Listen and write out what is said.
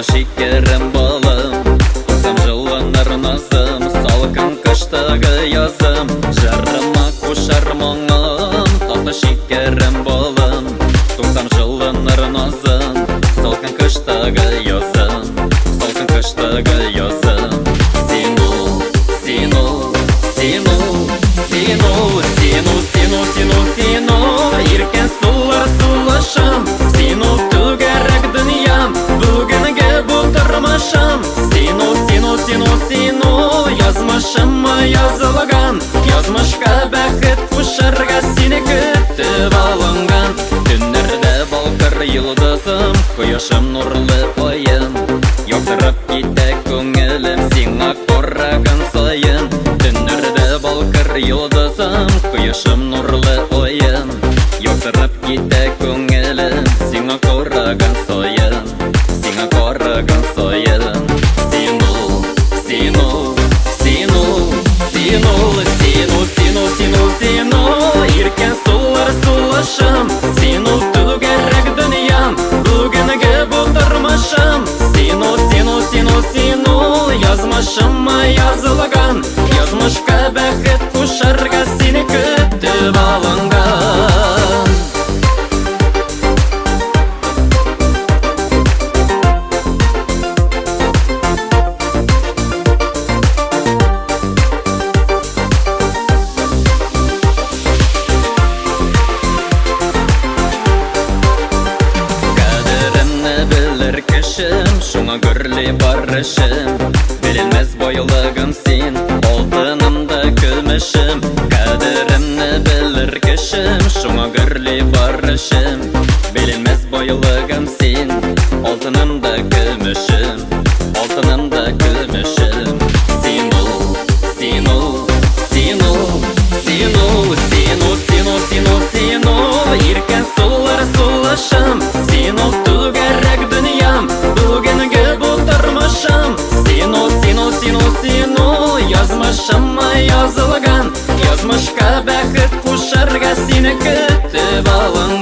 Şekerim balım, tutsam жылыныр назым, салқын қыштағы язым. Жарыма қошар мұңым, татты шекерім балым, туtsam жылыныр назым, салқын қыштағы язым, салқын қыштағы язым. Сену, сену, сену, сену, сену, сену, сену, сену, еркен сулар сулашым, сену түгәрәк дүниям, бүгінгі бұлтырмашым. Сену, сену, сену, сену, язмышыма yazылған, язмышқа бәхет құшарға сені күтіп алынған. Түннерде балқыр йылдызым, құяшым нұрлы ойын, яқтырып кете көңілім сеңа қараған сайын. Түннерде балқыр йылдызым, құяшым нұрлы ойын, яқтырып кете көңілім сеңа қараған сайын, сеңа қараған сайын. Сену, сену, сену, сену, сену, сену, сену, сену, еркен сулар сулашым, сену түгәрәк дүниям, бүгінгі бұлтырмашым. Сену, сену, сену, сену, язмышыма yazылған, язмышқа бәхет құшарға сені күтіп алынған. Шуңа гүрлі бар ішім, білінмес бойлығым сен, алтынымда күмішім. Қадірімні білір кішім, шуңа гүрлі бар ішім, білінмес бойлығым сен, алтынымда күмішім, алтынымда күмішім. Сену, сену, сену, сену, сену, сену, сену, сену, еркен сулар сулашым, сену түгәрәк дүниям, бүгінгі бұлтырмашым. Сену, сену, сену, сену, язмышыма yazылған, язмышқа бәхет құшарға сені күтіп алынған.